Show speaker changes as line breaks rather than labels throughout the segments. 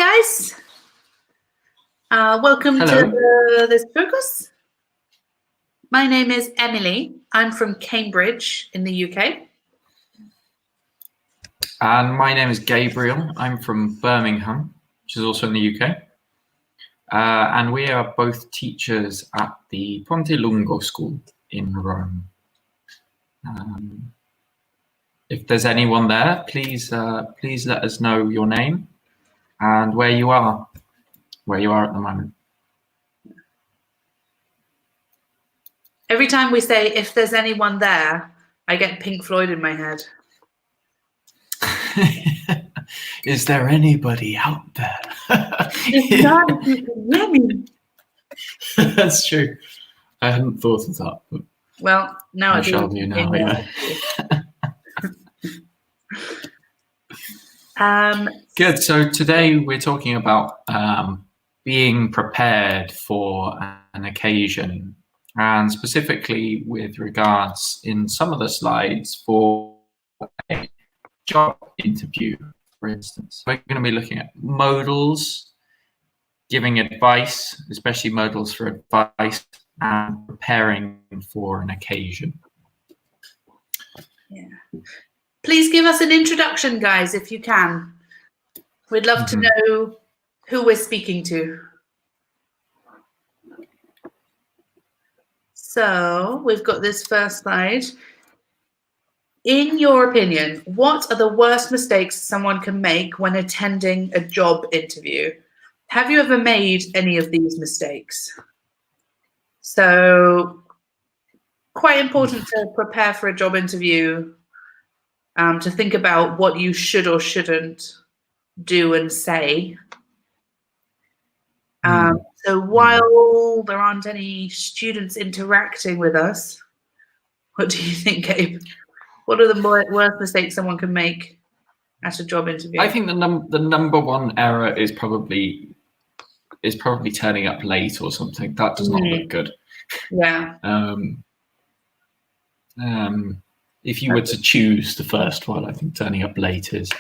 guys. Welcome
Hello.
to this focus. My name is Emily. I'm from Cambridge in the UK.
And my name is Gabriel. I'm from Birmingham, which is also in the UK. And we are both teachers at the Ponte Lungo School in Rome. If there's anyone there, please let us know your name and where you are at the moment.
Every time we say, if there's anyone there, I get Pink Floyd in my head.
Is there anybody out there?
There's none who can hear me.
That's true. I hadn't thought of that. But
well, now
I shall do now. Yeah. Good. So today we're talking about being prepared for an occasion, and specifically with regards in some of the slides for a job interview, for instance. We're going to be looking at modals, giving advice, especially modals for advice, and preparing for an occasion.
Yeah. Please give us an introduction, guys, if you can. We'd love to know who we're speaking to. So we've got this first slide. In your opinion, what are the worst mistakes someone can make when attending a job interview? Have you ever made any of these mistakes? So quite important to prepare for a job interview, to think about what you should or shouldn't do and say. So while there aren't any students interacting with us, what do you think, Gabe? What are the worst mistakes someone can make at a job interview?
I think the number one error is probably turning up late or something. That does not look good.
Yeah.
If you were to choose the first one, I think turning up late is.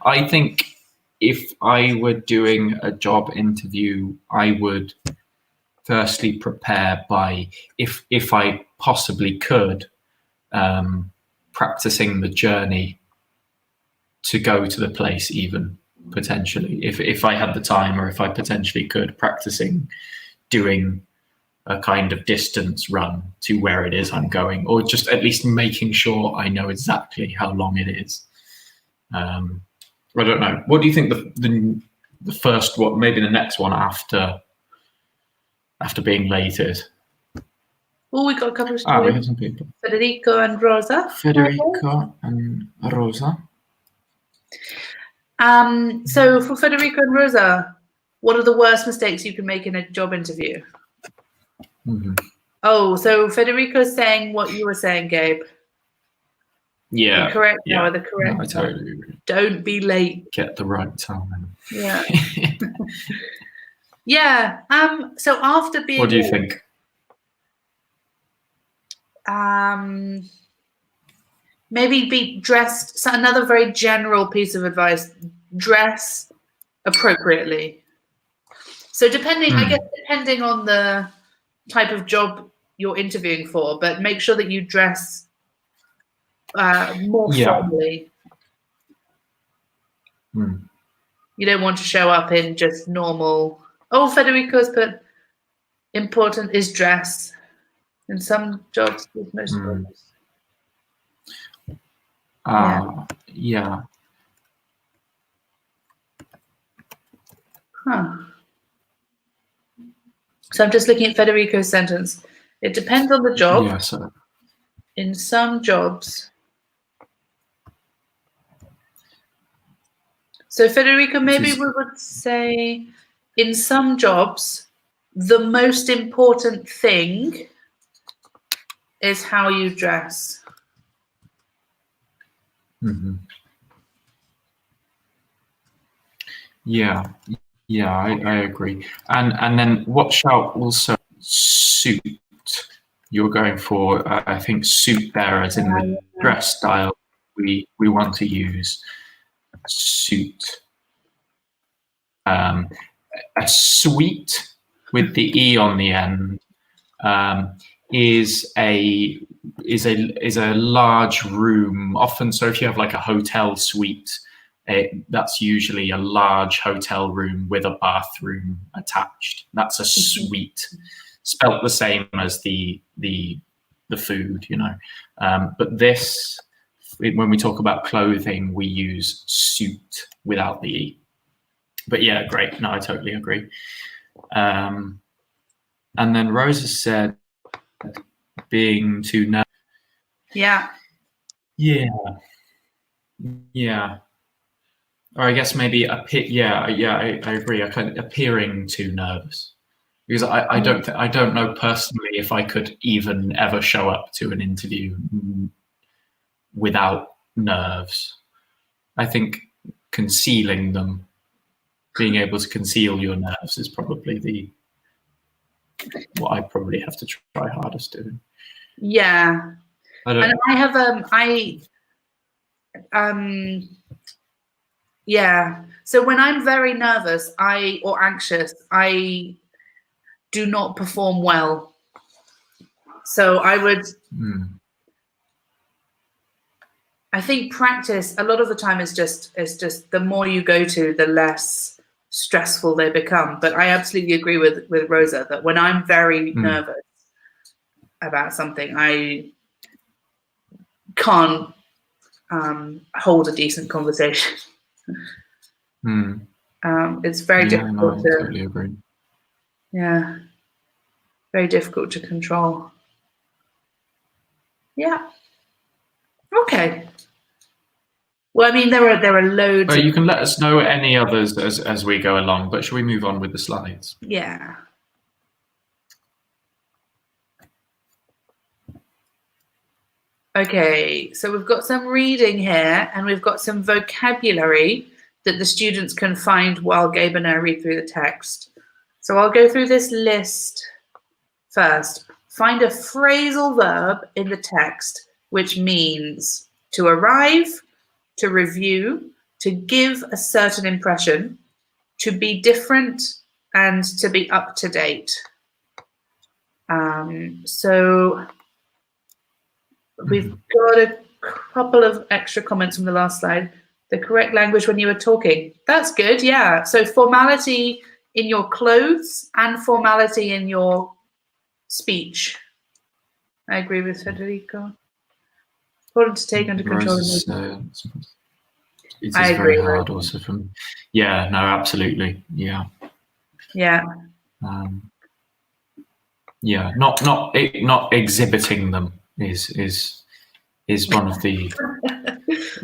I think if I were doing a job interview, I would firstly prepare by, if I possibly could, practicing the journey to go to the place, even potentially, if I had the time, or if I potentially could, practicing doing a kind of distance run to where it is I'm going, or just at least making sure I know exactly how long it is. I don't know. What do you think the first one, maybe the next one after being late is?
Oh, we got a couple of students.
We have some people.
Federico and Rosa.
Federico and Rosa.
So for Federico and Rosa, what are the worst mistakes you can make in a job interview? Oh, so Federico's saying what you were saying, Gabe.
Yeah.
The correct.
Yeah.
No, the correct.
No, I totally agree.
Don't be late.
Get the right time.
Yeah. Yeah. So after being.
What do you think?
Maybe be dressed. So another very general piece of advice: dress appropriately. So depending on the type of job you're interviewing for, but make sure that you dress more formally. You don't want to show up in just normal. Oh, Federico's put important is dress. In some jobs, with most jobs.
Yeah.
So I'm just looking at Federico's sentence. It depends on the job.
Yeah, so.
In some jobs. So Federico, maybe we would say in some jobs, the most important thing is how you dress.
Yeah, I agree. And then what shall also suit? You're going for, I think, suit there as in the dress style we want to use. Suit. A suite with the E on the end is a large room. Often, so if you have like a hotel suite, that's usually a large hotel room with a bathroom attached. That's a suite, spelt the same as the food, you know. But this, when we talk about clothing, we use suit without the E. But yeah, great. No, I totally agree. And then Rosa said being too nervous.
Yeah.
Or I guess maybe I agree. I kind of appearing too nervous, because I don't know personally if I could even ever show up to an interview without nerves. I think concealing them, being able to conceal your nerves, is probably what I probably have to try hardest doing.
Yeah. And I have yeah. So when I'm very nervous, or anxious, I do not perform well. So I would. I think practice a lot of the time is just the more you go to, the less stressful they become. But I absolutely agree with Rosa that when I'm very nervous about something, I can't hold a decent conversation. It's very difficult to.
Totally agree.
Yeah, very difficult to control. Yeah. Okay. Well, I mean, there are loads.
Well, you can let us know any others as we go along, but shall we move on with the slides?
Yeah. Okay, so we've got some reading here, and we've got some vocabulary that the students can find while Gabe and I read through the text. So I'll go through this list first. Find a phrasal verb in the text which means to arrive, to review, to give a certain impression, to be different, and to be up to date. So we've got a couple of extra comments from the last slide. The correct language when you were talking. That's good, yeah. So formality in your clothes and formality in your speech. I agree with Federico. Important to take under control.
It's very hard also from. Yeah, no, absolutely. Yeah.
Yeah.
Yeah, not exhibiting them is one of the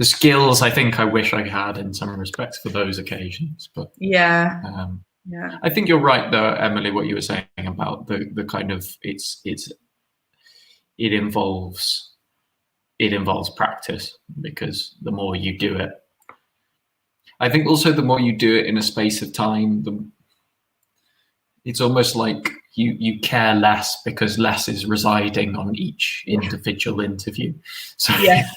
skills I think I wish I had in some respects for those occasions. But
yeah,
I think you're right though, Emily, what you were saying about the kind of it involves practice, because the more you do it, I think also the more you do it in a space of time, it's almost like you care less, because less is residing on each individual interview. So yeah.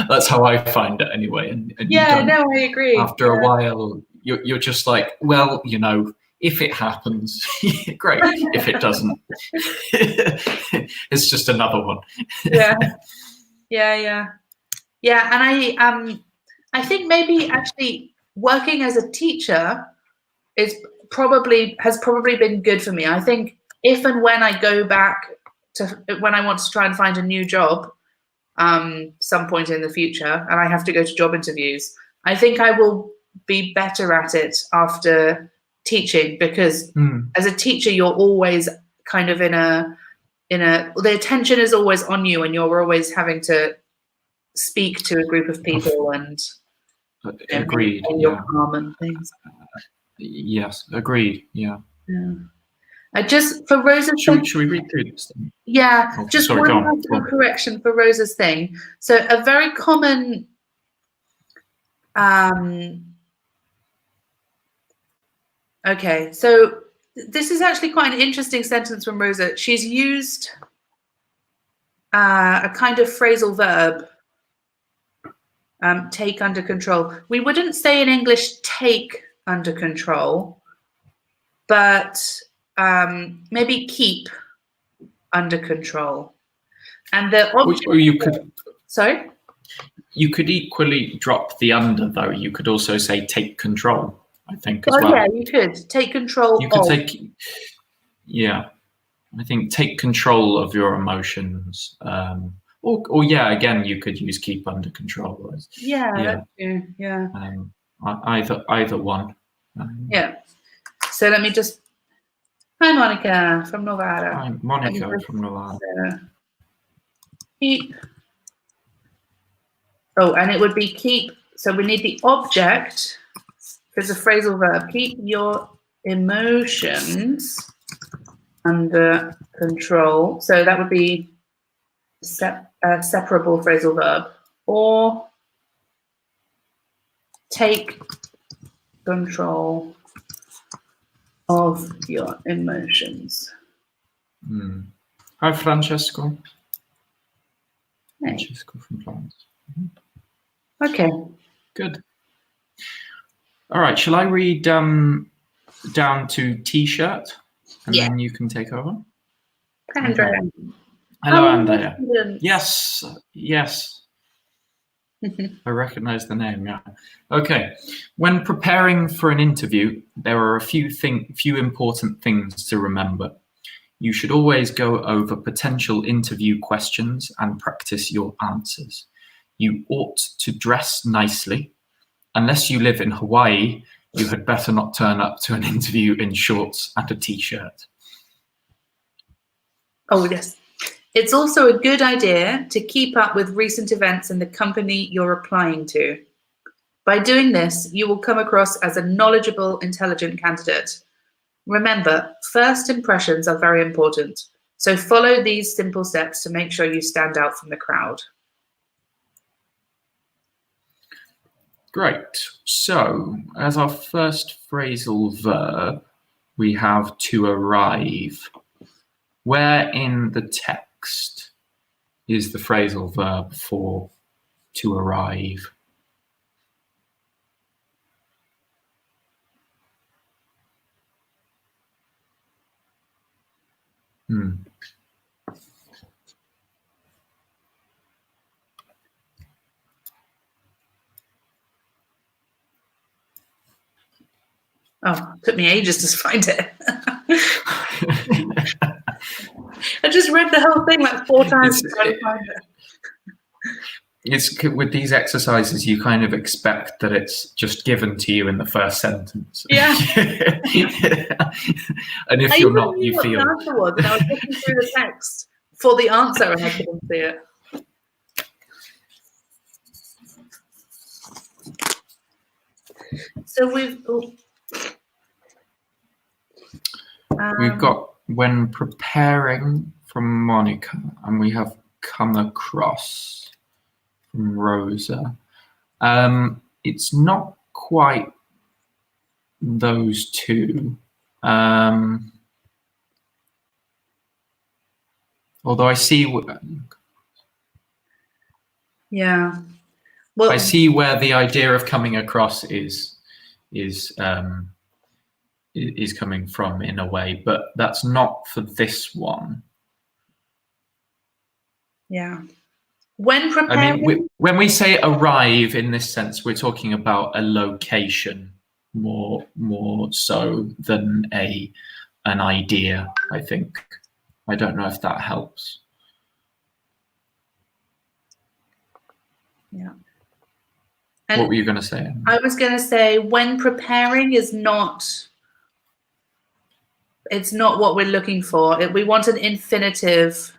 That's how I find it anyway. And
no, I agree.
After a while, you're just like, well, you know, if it happens, great. If it doesn't, it's just another one.
Yeah. And I think maybe actually working as a teacher has probably been good for me. I think if and when I go back to when I want to try and find a new job, some point in the future, and I have to go to job interviews, I think I will be better at it after teaching, because as a teacher, you're always kind of the attention is always on you, and you're always having to speak to a group of people and
agreed.
You're calm and things.
Yes, agreed. Yeah.
Just for Rosa's
should we read through this thing?
Yeah, just one correction for Rosa's thing. So a very common okay, so this is actually quite an interesting sentence from Rosa. She's used a kind of phrasal verb, take under control. We wouldn't say in English take under control. but maybe keep under control. And the object.
Or you could.
Sorry.
You could equally drop the under, though. You could also say take control, I think, as
Oh,
well.
yeah, you could take control.
You could take, yeah, I think take control of your emotions. Or yeah, again, you could use keep under control.
Yeah. Yeah.
Either one.
Yeah. So let me just. Hi, Monica from Nevada.
Hi, Monica from Nevada.
Keep. Oh, and it would be keep. So we need the object. There's a phrasal verb. Keep your emotions under control. So that would be a separable phrasal verb. Or take control of your emotions.
Hi, Francesco.
Hey.
Francesco from Florence.
Okay.
Good. All right. Shall I read down to T-shirt, and then you can take over?
Andrea.
Okay. Hello, Andrea.
Yes.
Yes. I recognize the name. Yeah. Okay. When preparing for an interview, there are a few important things to remember. You should always go over potential interview questions and practice your answers. You ought to dress nicely. Unless you live in Hawaii, you had better not turn up to an interview in shorts and a T-shirt.
Oh, yes. It's also a good idea to keep up with recent events in the company you're applying to. By doing this, you will come across as a knowledgeable, intelligent candidate. Remember, first impressions are very important. So follow these simple steps to make sure you stand out from the crowd.
Great. So, as our first phrasal verb, we have to arrive. Where in the text is the phrasal verb for to arrive?
Oh, it took me ages to find it. I just read the whole thing like 4 times to try to find it.
It's with these exercises, you kind of expect that it's just given to you in the first sentence.
Yeah.
And if you're not, you feel.
I was looking through the text for the answer and I couldn't see it. So we've
got when preparing from Monica, and we have come across from Rosa. It's not quite those two. Although I see.
Yeah. Well,
I see where the idea of coming across is coming from in a way, but that's not for this one.
Yeah. When preparing,
I mean, when we say arrive in this sense, we're talking about a location more so than an idea, I think. I don't know if that helps.
Yeah.
And what were you going to say?
I was going to say when preparing is not. It's not what we're looking for. We want an infinitive.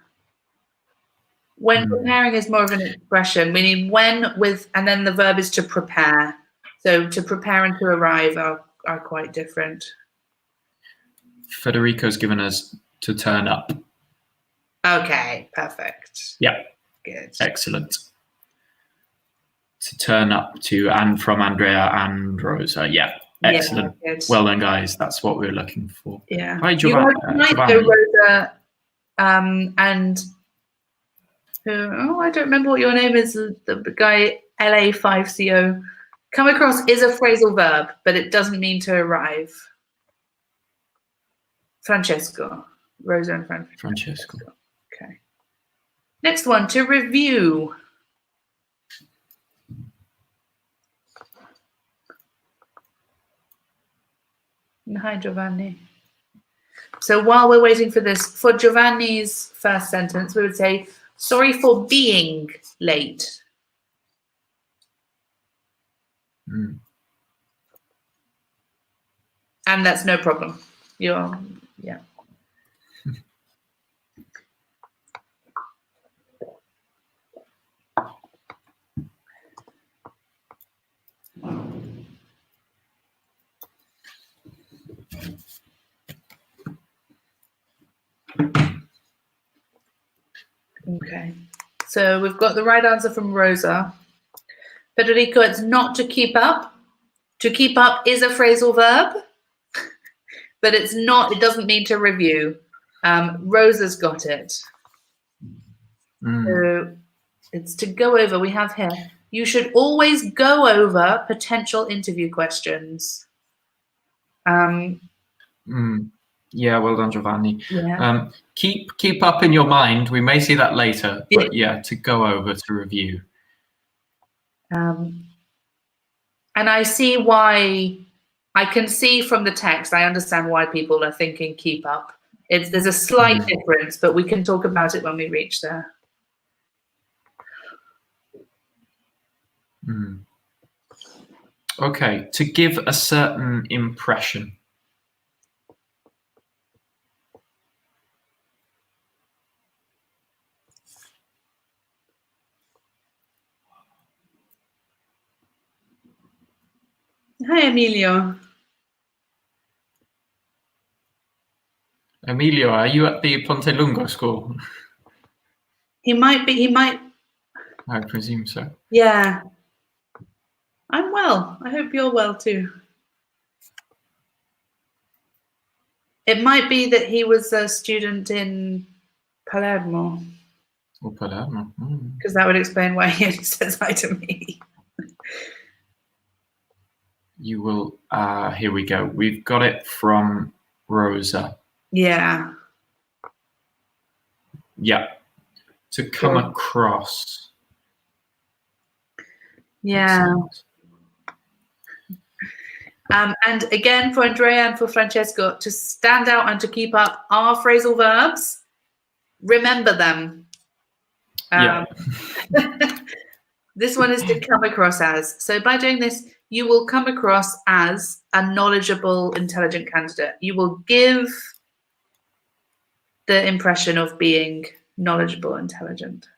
When preparing is more of an expression. We need when with, and then the verb is to prepare. So to prepare and to arrive are quite different.
Federico's given us to turn up.
Okay, perfect.
Yeah.
Good.
Excellent. To turn up to and from Andrea and Rosa. Yeah. Excellent. Yeah, well done, guys. That's what we're looking for.
Yeah.
Hi, Giovanni.
Rosa, and who? I don't remember what your name is. The guy LA5CO. Come across is a phrasal verb, but it doesn't mean to arrive. Francesco. Rosa and
Francesco.
Okay. Next one, to review. Hi, Giovanni. So while we're waiting for this, for Giovanni's first sentence, we would say, sorry for being late.
Mm.
And that's no problem. Yeah. Okay. So we've got the right answer from Rosa. Federico, it's not to keep up. To keep up is a phrasal verb, but it's not, it doesn't mean to review. Rosa's got it. So it's to go over. We have here, you should always go over potential interview questions.
Yeah, well done, Giovanni.
Yeah.
Keep up in your mind. We may see that later, but yeah, to go over, to review.
And I see why, I can see from the text, I understand why people are thinking keep up. There's a slight difference, but we can talk about it when we reach there.
Okay, to give a certain impression.
Hi, Emilio.
Emilio, are you at the Ponte Lungo school?
He might be,
I presume so.
Yeah. I'm well. I hope you're well too. It might be that he was a student in Palermo.
Oh, Palermo.
Because that would explain why he says hi to me.
You will, here we go. We've got it from Rosa.
Yeah.
Yeah. To come across.
Yeah. And again, for Andrea and for Francesco, to stand out and to keep up are phrasal verbs. Remember them.
Yeah.
This one is to come across as. So by doing this, you will come across as a knowledgeable, intelligent candidate. You will give the impression of being knowledgeable, intelligent.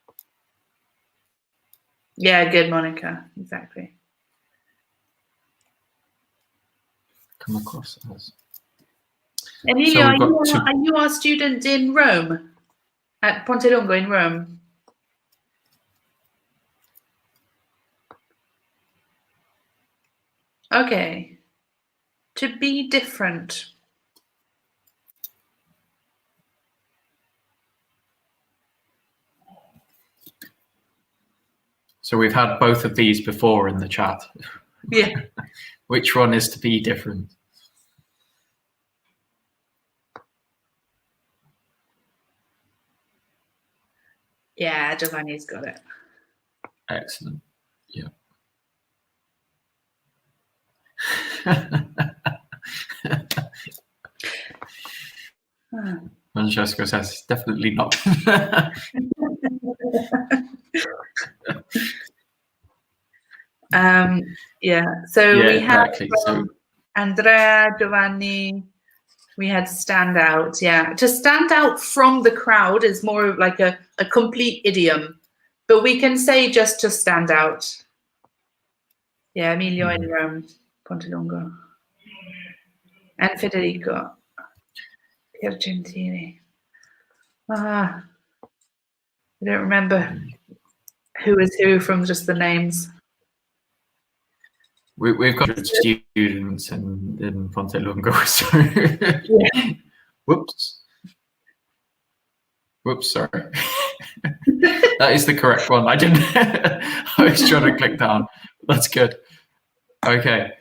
Yeah, good, Monica. Exactly.
Come across as.
Emilio, are you our student in Rome? At Ponte Lungo in Rome? Okay. To be different.
So we've had both of these before in the chat.
Yeah.
Which one is to be different?
Yeah, Giovanni's got it.
Excellent. Yeah. Francesco says it's definitely not.
Yeah. So
yeah,
we have
exactly.
Andrea, Giovanni. We had stand out. Yeah. To stand out from the crowd is more of like a complete idiom, but we can say just to stand out. Yeah, Emilio in Rome, Ponte Lungo. And Federico. Piergentini. I don't remember who is who from just the names.
We've got students in Ponte Lungo. So.
Yeah.
Whoops, sorry. That is the correct one. I was trying to click down. That's good. Okay.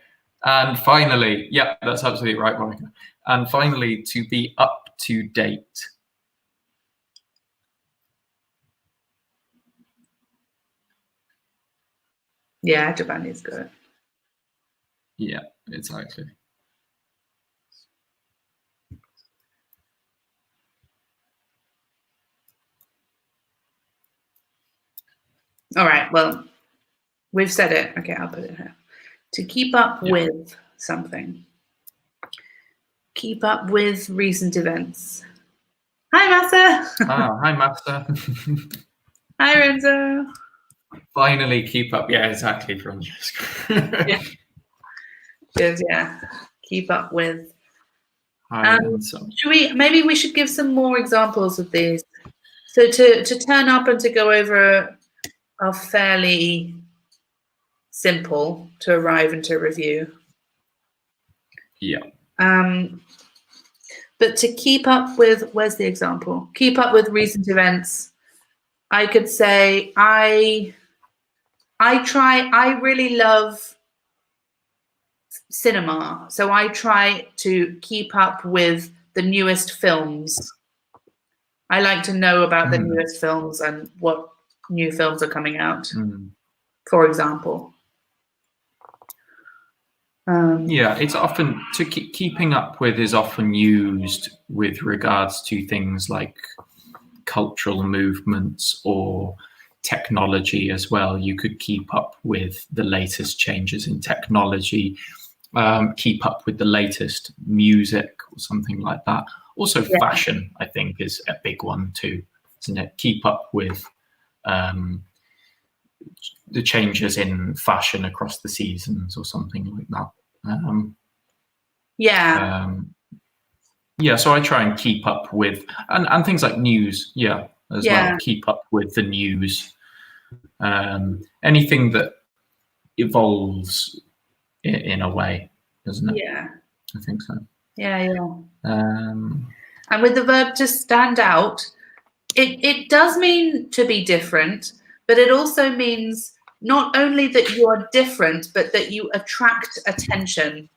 And finally, yeah, that's absolutely right, Monica. And finally, to be up to date.
Yeah, Japan is good.
Yeah, exactly.
All right, well, we've said it. Okay, I'll put it here. To keep up with something. Keep up with recent events. Hi, Massa.
Hi, Master.
Hi, Renzo.
Finally, keep up. Yeah, exactly, Francesca.
Yeah. Good, yeah. Keep up with. Maybe we should give some more examples of these. So to turn up and to go over are fairly simple to arrive and to review.
Yeah.
But to keep up with, where's the example? Keep up with recent events. I could say I really love cinema, so I try to keep up with the newest films. I like to know about the newest films and what new films are coming out, for example.
Yeah, it's often keeping up with is often used with regards to things like cultural movements or technology as well. You could keep up with the latest changes in technology, keep up with the latest music or something like that. Also, fashion, I think, is a big one too, isn't it? Keep up with the changes in fashion across the seasons or something like that. So I try and keep up with and things like news, well. Keep up with the news. Anything that evolves in a way, doesn't it?
Yeah,
I think so.
Yeah. And with the verb to stand out, it does mean to be different, but it also means not only that you are different, but that you attract attention.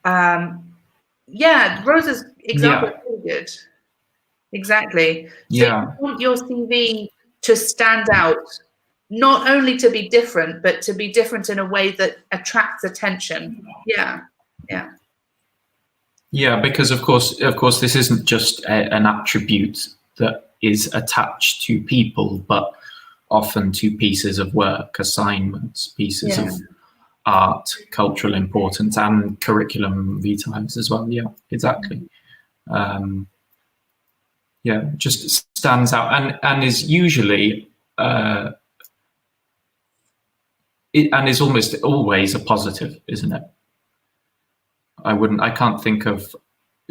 Rosa's example is really good. Exactly. So you want your CV to stand out, not only to be different, but to be different in a way that attracts attention. Yeah.
Because of course, this isn't just an attribute that is attached to people, but often to pieces of work, assignments, pieces of art, cultural importance, and curriculum vitae as well. Yeah, exactly. Just stands out and is usually and is almost always a positive, isn't it? I can't think of.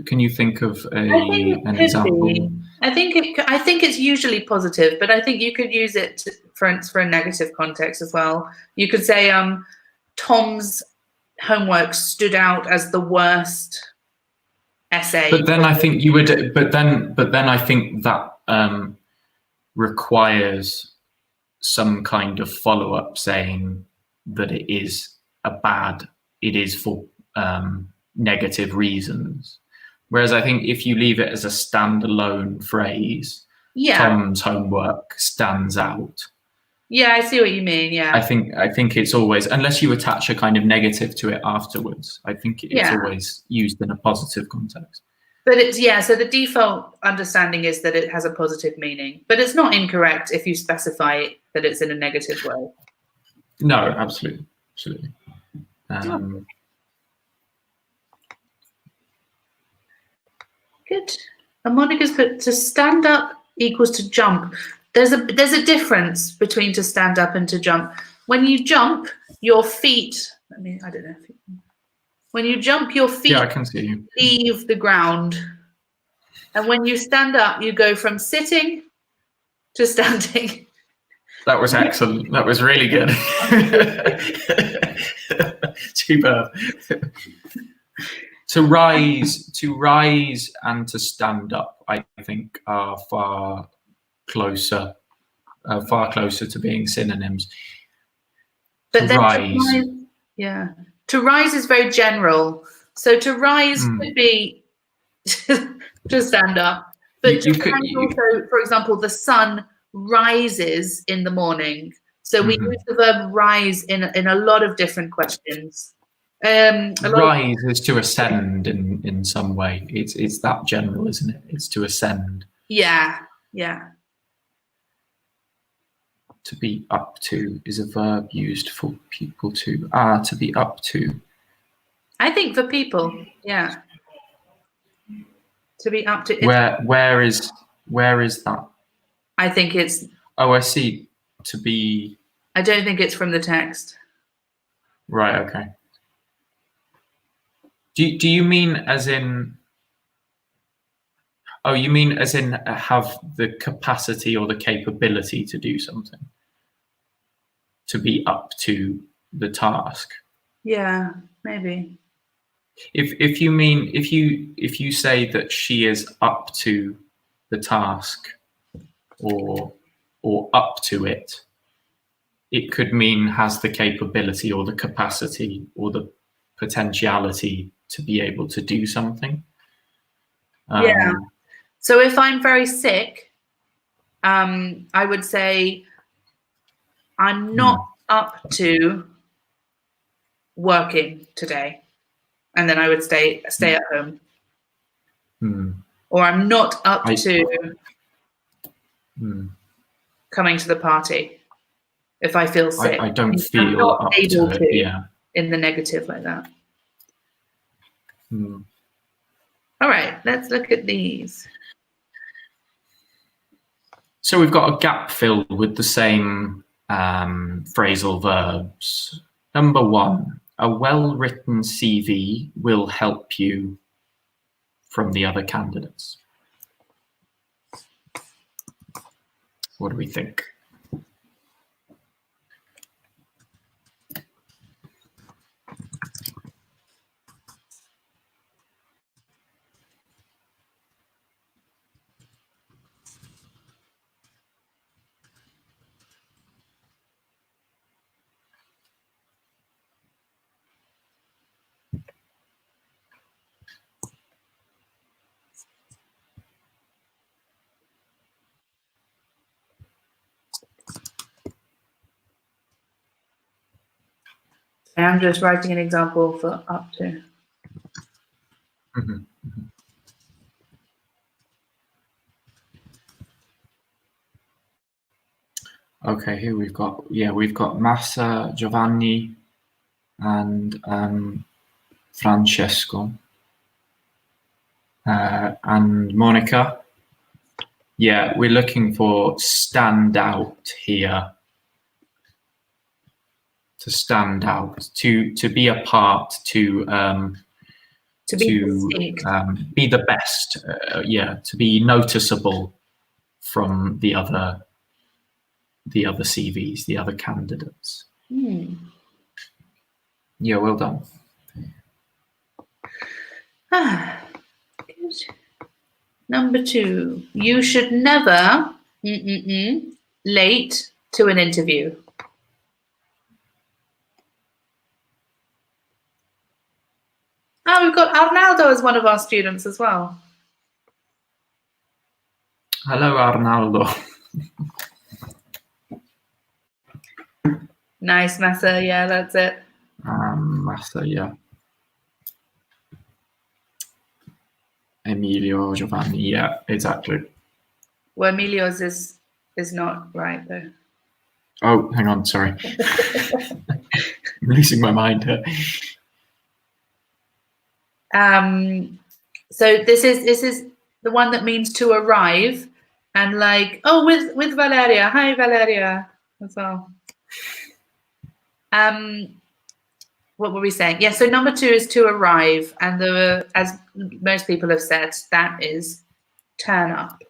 Can you think of an example?
I think it's usually positive, but I think you could use it for a negative context as well. You could say Tom's homework stood out as the worst essay.
But then I think you would. But then I think that requires some kind of follow-up saying that it is for negative reasons. Whereas I think if you leave it as a standalone phrase, Tom's homework stands out.
Yeah, I see what you mean. Yeah,
I think it's always, unless you attach a kind of negative to it afterwards, I think it's always used in a positive context.
But so the default understanding is that it has a positive meaning, but it's not incorrect if you specify that it's in a negative way.
No, absolutely.
Good. And Monica's put to stand up equals to jump. There's a difference between to stand up and to jump. When you jump, your feet. I don't know. When you jump, your feet
I can see you.
Leave the ground, and when you stand up, you go from sitting to standing.
That was excellent. That was really good. Superb. To rise and to stand up, I think, are far closer to being synonyms.
But
To
then
rise.
to rise is very general. So to rise could be to stand up, but to rise also, for example, the sun rises in the morning. So we use the verb rise in a lot of different questions.
Rise is to ascend in some way. It's that general, isn't it? It's to ascend.
Yeah.
To be up to is a verb used for people to. To be up to.
I think for people, yeah. To be up to.
Where is that?
I think it's.
Oh, I see. To be.
I don't think it's from the text.
Right. Okay. Do you mean as in? Oh, you mean as in have the capacity or the capability to do something? To be up to the task.
Yeah, maybe.
If you mean if you say that she is up to the task or up to it, it could mean has the capability or the capacity or the potentiality to be able to do something.
Yeah. So if I'm very sick, I would say I'm not up to working today, and then I would stay at home. Or I'm not up to coming to the party if I feel sick.
I don't feel
I'm not
up
able
to
to
it. Yeah.
In the negative like that. All right, let's look at these.
So we've got a gap filled with the same phrasal verbs. Number 1, a well-written CV will help you from the other candidates. What do we think?
I'm just writing an example for up to.
Okay, here we've got Massa, Giovanni, and Francesco, and Monica. Yeah, we're looking for stand out here. To stand out, to be a part, to be the best. To be noticeable from the other CVs, the other candidates. Yeah, well done.
Good. Number 2, you should never late to an interview. Oh, we've got Arnaldo as one of our students as well.
Hello, Arnaldo.
Nice, Massa. Yeah, that's it.
Massa, yeah. Emilio, Giovanni, yeah, exactly.
Well, Emilio's is not right though.
Oh, hang on, sorry. I'm losing my mind here.
So this is the one that means to arrive, and like, oh, with Valeria. Hi, Valeria, as well. What were we saying? Yeah, so number 2 is to arrive, and as most people have said, that is turn up.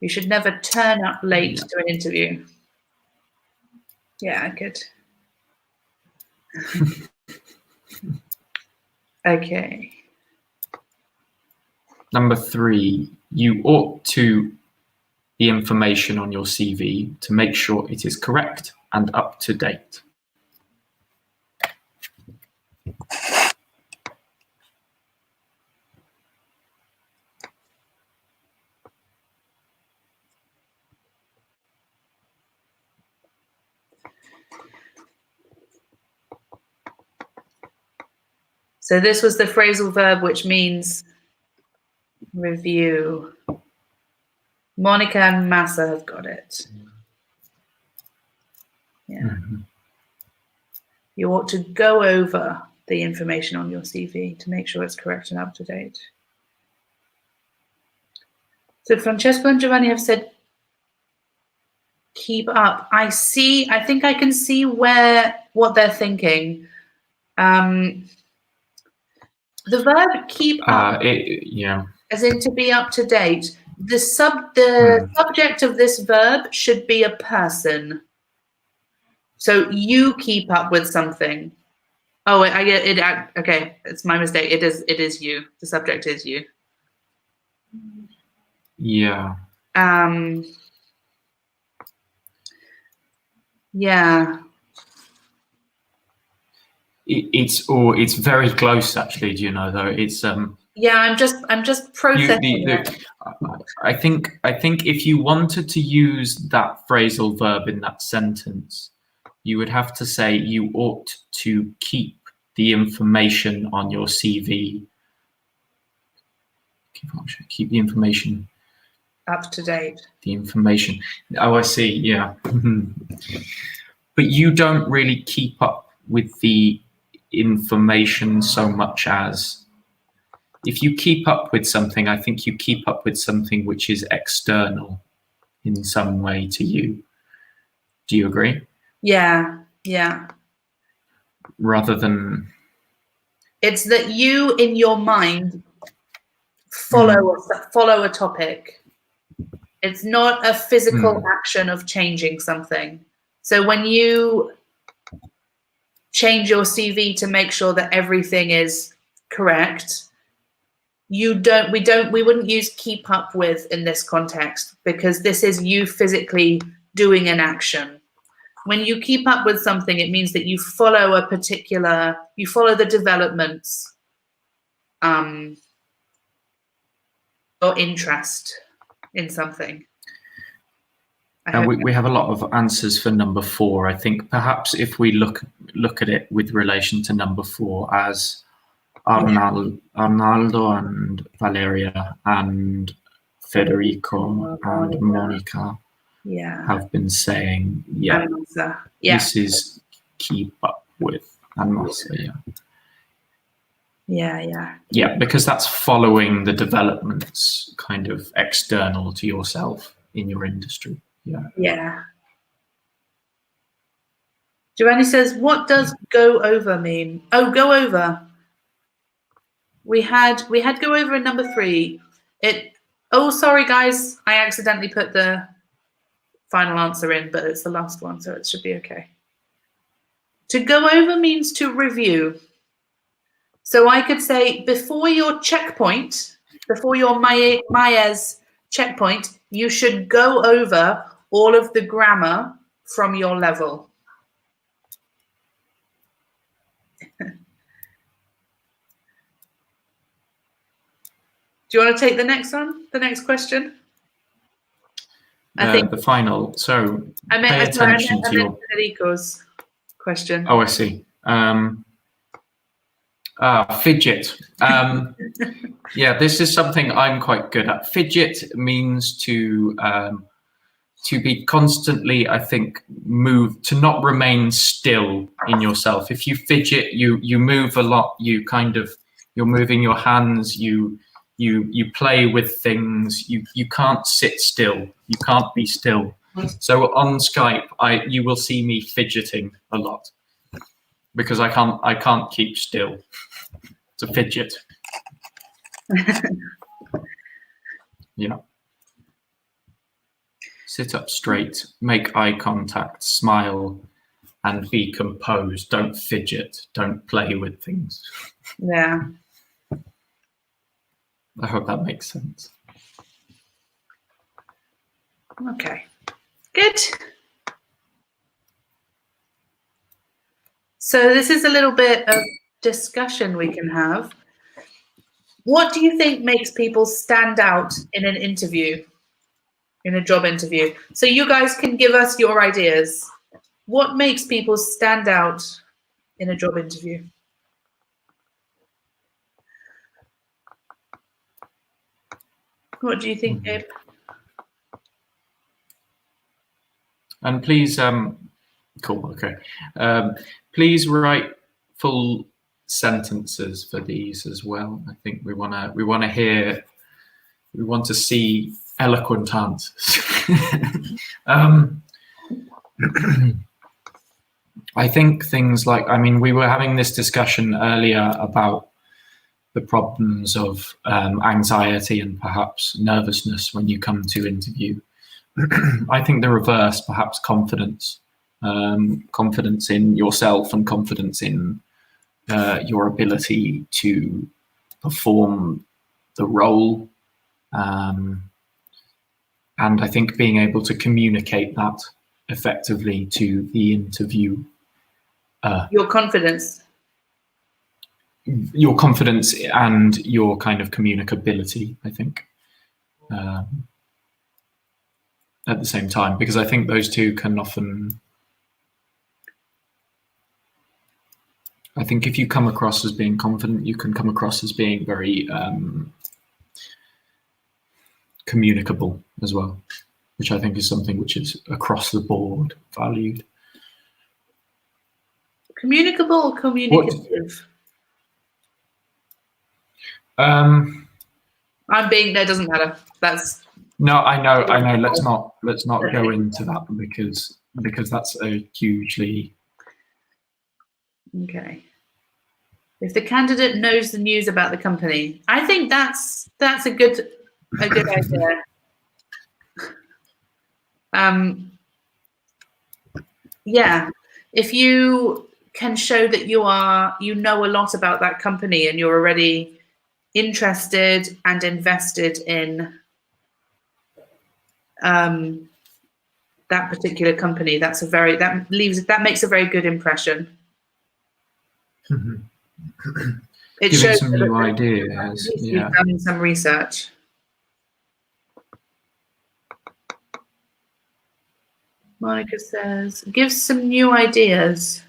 You should never turn up late to an interview. Yeah, good. Okay.
Number 3, you ought to the information on your CV to make sure it is correct and up to date.
So this was the phrasal verb, which means review. Monica and Massa have got it. Yeah.
Mm-hmm.
You ought to go over the information on your CV to make sure it's correct and up to date. So Francesco and Giovanni have said, keep up. I think I can see what they're thinking. The verb keep up, as in to be up to date. The subject of this verb should be a person. So you keep up with something. Oh, I get it. Okay, it's my mistake. It is you. The subject is you.
Yeah.
Yeah.
It's very close, actually. Do you know, though? It's
yeah, I'm just processing it.
I think if you wanted to use that phrasal verb in that sentence, you would have to say you ought to keep the information on your CV. Keep the information
up to date.
The information. Oh, I see. Yeah. But you don't really keep up with the information so much as, if you keep up with something, I think you keep up with something which is external in some way to you. Do you agree?
Yeah, yeah.
Rather than...
It's that you, in your mind, follow a topic. It's not a physical action of changing something. So when you change your CV to make sure that everything is correct, we wouldn't use keep up with in this context, because this is you physically doing an action. When you keep up with something, it means that you follow the developments or interest in something.
And we have a lot of answers for number 4. I think perhaps if we look at it with relation to number 4 as Arnaldo and Valeria and Federico and Monica have been saying, this is keep up with, and Massa,
Yeah,
because that's following the developments kind of external to yourself in your industry.
Yeah. Giovanni says, what does go over mean? Oh, go over. We had go over in number 3. Oh, sorry guys, I accidentally put the final answer in, but it's the last one, so it should be okay. To go over means to review. So I could say before your checkpoint, before your Maes checkpoint, you should go over all of the grammar from your level. Do you want to take the next one? The next question?
I think the final. So pay attention to your
Federico's question.
Oh, I see. Fidget. Yeah, this is something I'm quite good at. Fidget means to be constantly, I think, move, to not remain still in yourself. If you fidget, you move a lot. You're moving your hands. You play with things. You can't sit still. You can't be still. So on Skype, you will see me fidgeting a lot because I can't keep still. It's a fidget. Yeah. Sit up straight, make eye contact, smile, and be composed. Don't fidget. Don't play with things.
Yeah.
I hope that makes sense.
Okay. Good. So this is a little bit of discussion we can have. What do you think makes people stand out in an interview, in a job interview? So you guys can give us your ideas. What makes people stand out in a job interview? What do you think, Gabe?
And please, cool, okay. Please write full sentences for these as well. I think we want to see eloquent answers. I think things like, I mean, we were having this discussion earlier about the problems of anxiety and perhaps nervousness when you come to interview. I think the reverse, perhaps confidence, confidence in yourself and confidence in your ability to perform the role. And I think being able to communicate that effectively to the interview.
Your confidence.
Your confidence and your kind of communicability, I think, at the same time, because I think those two can often, I think if you come across as being confident, you can come across as being very communicable as well, which I think is something which is across the board valued.
Communicable or communicative? I'm being, that doesn't matter. That's
no, I know. Let's not go into that because that's a hugely
okay. If the candidate knows the news about the company, I think that's a good idea. Yeah, if you can show that you know a lot about that company and you're already interested and invested in that particular company, that makes a very good impression.
Mm-hmm.
It
giving
shows
some new ideas. Yeah,
you've done some research. Monica says, give some new ideas.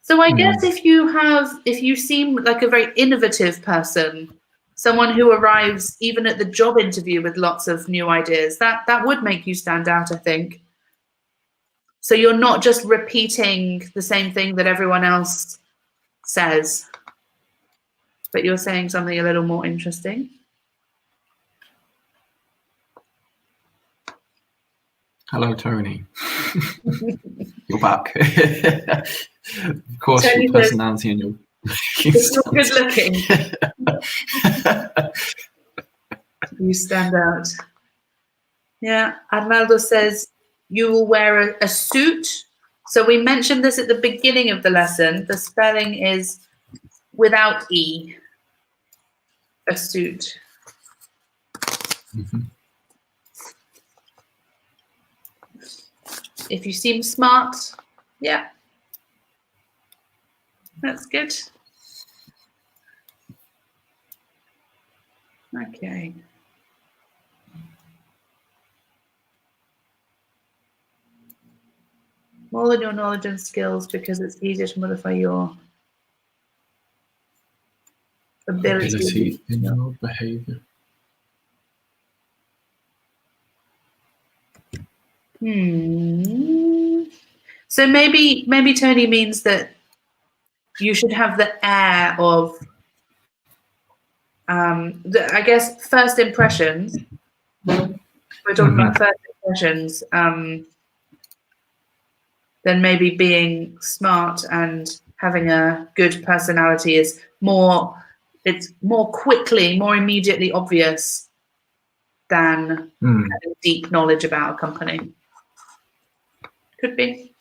So I guess if you seem like a very innovative person, someone who arrives even at the job interview with lots of new ideas, that would make you stand out, I think. So you're not just repeating the same thing that everyone else says, but you're saying something a little more interesting.
Hello, Tony. You're back. Of course,
Tony
your personality and your
good looking. You stand out. Yeah, Arnaldo says you will wear a suit. So we mentioned this at the beginning of the lesson. The spelling is without E. A suit.
Mm-hmm.
If you seem smart, yeah, that's good. Okay. More than your knowledge and skills, because it's easier to modify your ability
in your behavior.
So maybe Tony means that you should have the air of, I guess, first impressions. We're talking about first impressions. Then maybe being smart and having a good personality is it's more quickly, more immediately obvious than having deep knowledge about a company. Could be.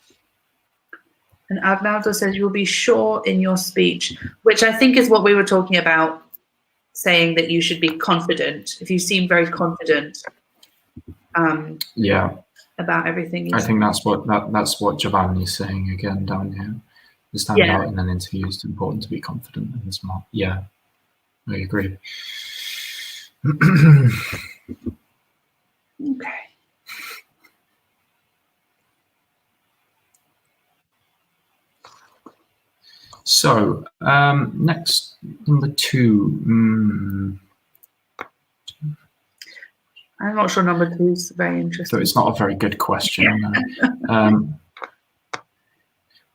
And Agnaldo says you'll be sure in your speech, which I think is what we were talking about, saying that you should be confident. If you seem very confident about everything.
I think that's what Giovanni's saying again down here, to stand out in an interview. It's important to be confident and smart. Yeah, I agree.
Okay.
So next, number 2.
I'm not sure number 2 is very interesting.
So it's not a very good question. No.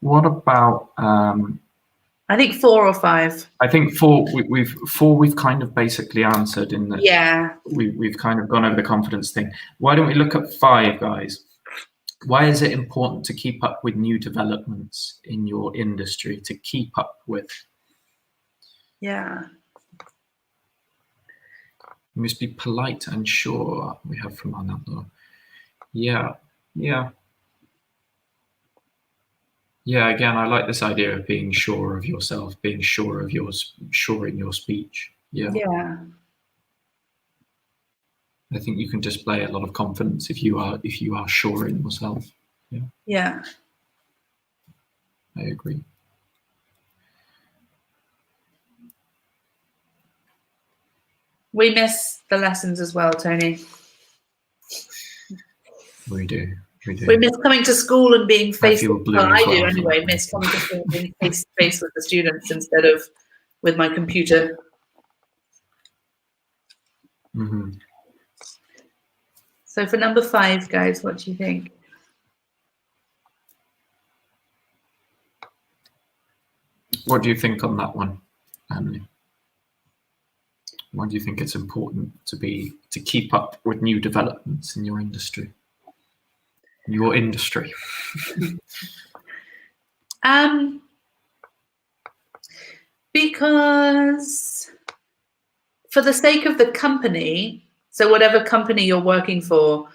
What about?
I think 4 or 5.
I think 4. We've kind of basically answered in that.
Yeah.
We've kind of gone over the confidence thing. Why don't we look at 5, guys? Why is it important to keep up with new developments in your industry? To keep up with?
Yeah.
You must be polite and sure. We have from Arnaldo. Yeah. Again, I like this idea of being sure of yourself, being sure in your speech.
Yeah.
I think you can display a lot of confidence if you are sure in yourself.
Yeah.
I agree.
We miss the lessons as well, Tony.
We do.
We miss coming to school and being face to face. Well, I do anyway. Miss coming to school and being face to face with the students instead of with my computer.
Mm-hmm.
So for number 5, guys, what do you think?
What do you think on that one, Emily? Why do you think it's important to keep up with new developments in your industry?
Because for the sake of the company, so whatever company you're working for,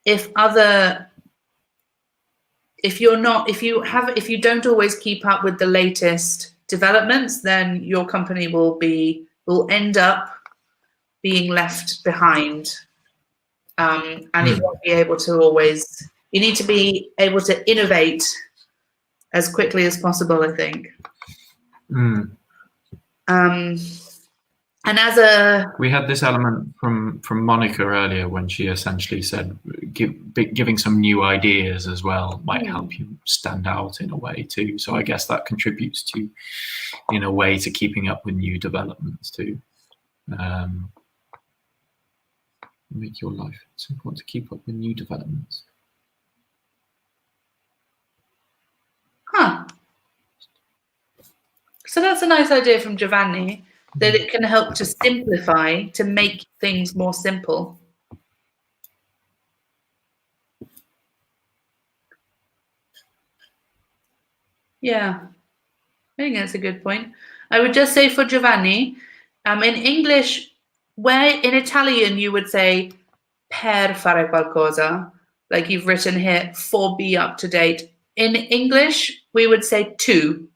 if you don't always keep up with the latest developments, then your company will end up being left behind, and it won't be able to always. You need to be able to innovate as quickly as possible, I think. And we
had this element from Monica earlier when she essentially said giving some new ideas as well might help you stand out in a way too. So I guess that contributes to, in a way, to keeping up with new developments too. Make your life. It's important to keep up with new developments.
So that's a nice idea from Giovanni, that it can help to simplify, to make things more simple. Yeah, I think that's a good point. I would just say for Giovanni, in English, where in Italian you would say per fare qualcosa, like you've written here, for be up to date. In English, we would say to.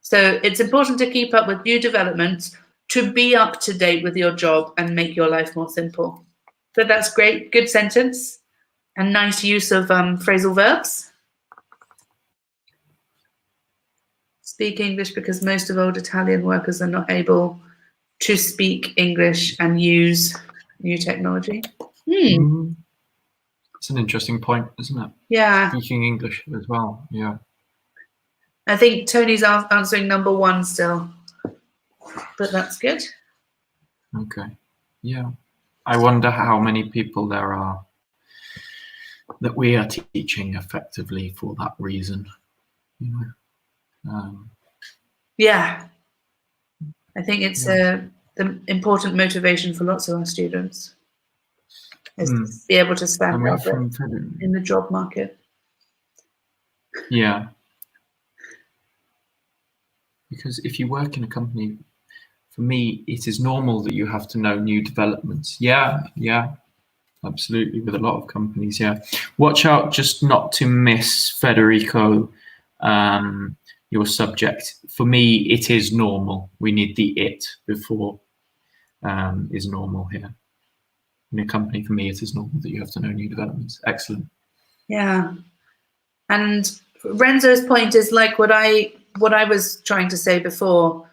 So it's important to keep up with new developments, to be up to date with your job and make your life more simple. So that's great. Good sentence and nice use of phrasal verbs. Speak English because most of old Italian workers are not able to speak English and use new technology.
It's an interesting point, isn't it?
Yeah.
Speaking English as well. Yeah.
I think Tony's answering number 1 still, but that's good.
Okay. Yeah. I wonder how many people there are that we are teaching effectively for that reason.
Yeah. I think it's the important motivation for lots of our students is to be able to stand out in the job market.
Yeah. Because if you work in a company, for me, it is normal that you have to know new developments. Yeah, absolutely. With a lot of companies, Watch out just not to miss, Federico, your subject. For me, it is normal. We need the it before is normal here. In a company, for me, it is normal that you have to know new developments. Excellent.
Yeah. And Renzo's point is like what I was trying to say before. I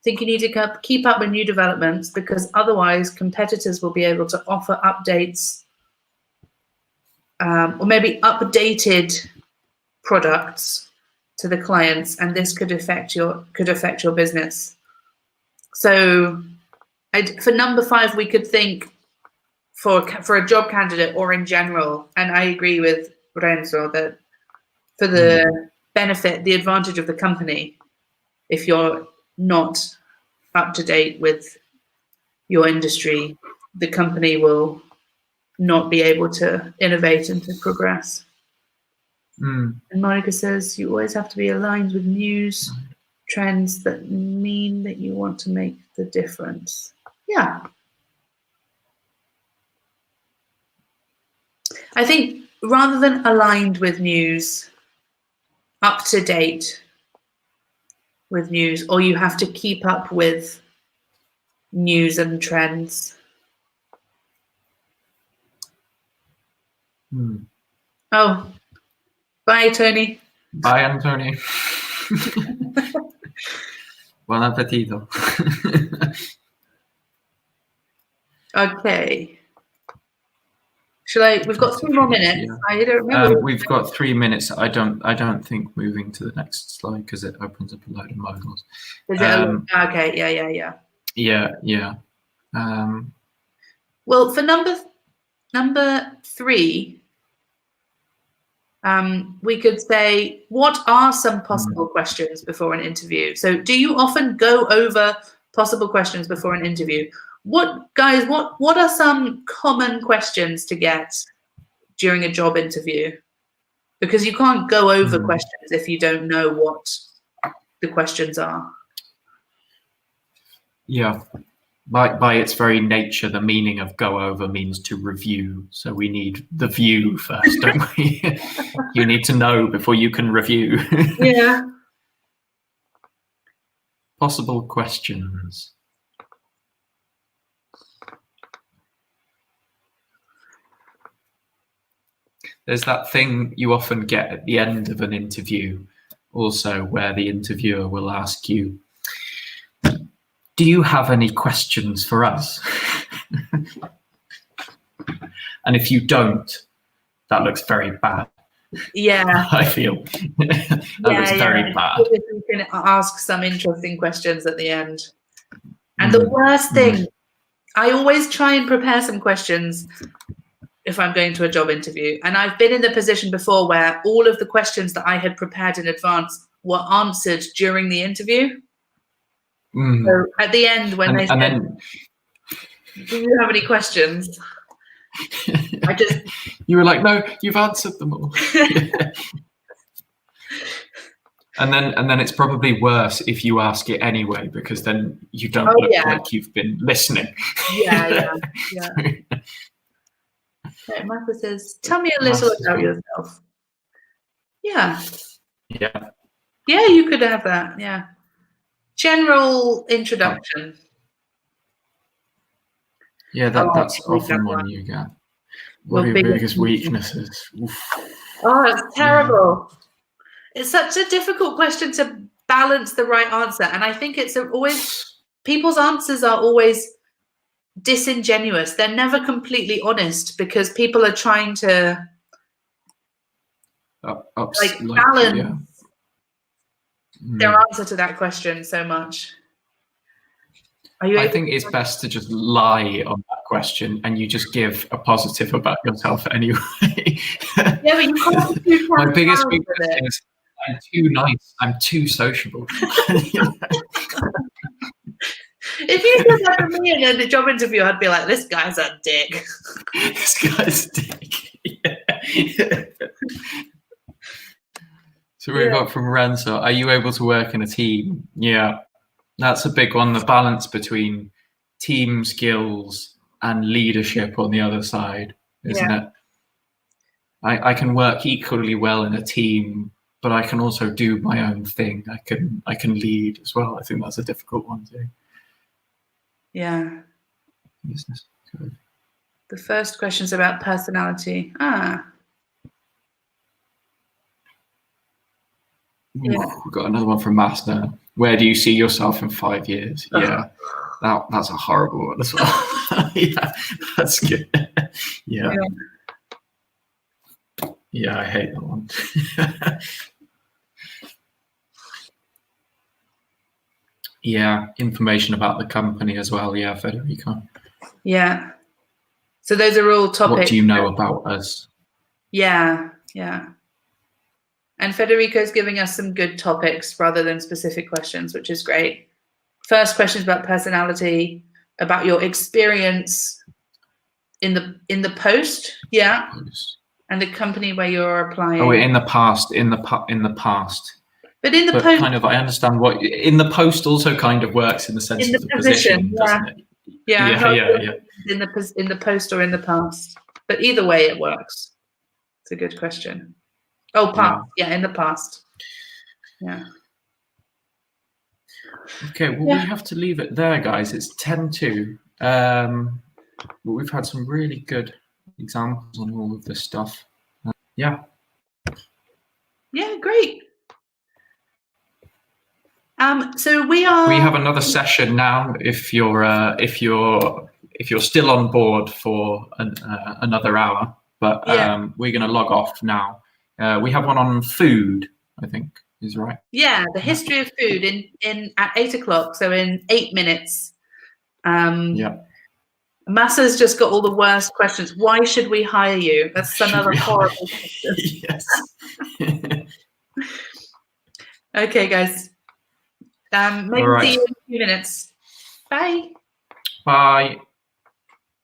think you need to keep up with new developments, because otherwise competitors will be able to offer updates or maybe updated products to the clients, and this could affect your business. So for number 5, we could think for a job candidate or in general, and I agree with Renzo that for the benefit, the advantage of the company, if you're not up to date with your industry, the company will not be able to innovate and to progress. And Monica says you always have to be aligned with news trends that mean that you want to make the difference. Yeah. I think rather than aligned with news, up to date with news, or you have to keep up with news and trends. Oh, bye, Tony.
Bye, Antonio. Buon appetito.
Okay. We've got 3 more minutes.
Yeah.
I don't remember.
We've got 3 minutes. I don't think moving to the next slide, because it opens up a load of modals.
Okay.
Yeah.
Well, for number 3, we could say, what are some possible questions before an interview? So do you often go over possible questions before an interview? What are some common questions to get during a job interview? Because you can't go over questions if you don't know what the questions are.
Yeah. By its very nature, the meaning of go over means to review. So we need the view first, don't we? You need to know before you can review.
Yeah.
Possible questions. There's that thing you often get at the end of an interview also, where the interviewer will ask you, do you have any questions for us? And if you don't, that looks very bad.
Yeah.
I feel that looks very bad.
You can ask some interesting questions at the end. And the worst thing, I always try and prepare some questions if I'm going to a job interview. And I've been in the position before where all of the questions that I had prepared in advance were answered during the interview. So at the end, when they said, do you have any questions?
You were like, no, you've answered them all. And then it's probably worse if you ask it anyway, because then you don't look like you've been listening.
Yeah. Okay, Martha says, tell me a little about yourself. Yeah, you could have that. Yeah. General introduction.
Yeah, that's often one you get. What are your biggest weaknesses? Oof.
Oh, it's terrible. Yeah. It's such a difficult question to balance the right answer. And I think it's always, people's answers are always disingenuous. They're never completely honest, because people are trying to balance their answer to that question so much.
I think it's best to just lie on that question, and you just give a positive about yourself anyway.
Yeah, but you can't do
my biggest weakness is I'm too nice. I'm too sociable.
If you said that to me in a job interview, I'd be like, this guy's a dick.
This guy's a dick. Yeah. So we got from Renzo, are you able to work in a team? Yeah, that's a big one. The balance between team skills and leadership on the other side, isn't it? I can work equally well in a team, but I can also do my own thing. I can lead as well. I think that's a difficult one too.
Yeah. The first question is about personality. Yeah.
We've got another one from Master. Where do you see yourself in 5 years? Yeah, that's a horrible one as well. Yeah, that's good. Yeah. Yeah, I hate that one. Yeah, information about the company as well. Yeah, Federico.
Yeah. So those are all topics.
What do you know about us?
Yeah, yeah. And Federico's giving us some good topics rather than specific questions, which is great. First question is about personality, about your experience in the post, yeah, and the company where you're applying.
Oh, in the past, in the past.
But in the post,
kind of, I understand what in the post also kind of works in the sense of the position, doesn't it?
Yeah,
yeah.
In the post or in the past, but either way, it works. It's a good question. Oh, past, yeah, in the past. Yeah.
Okay, well, we have to leave it there, guys. It's 10:02. But we've had some really good examples on all of this stuff. Yeah.
Yeah, great. So we
have another session now. If you're still on board for another hour, but we're going to log off now. We have one on food, I think, is right.
Yeah, the history of food in at 8 o'clock. So in 8 minutes.
Yeah.
Massa's just got all the worst questions. Why should we hire you? That's another horrible question.
Yes.
Okay, guys. Maybe see you in a few minutes. Bye.
Bye.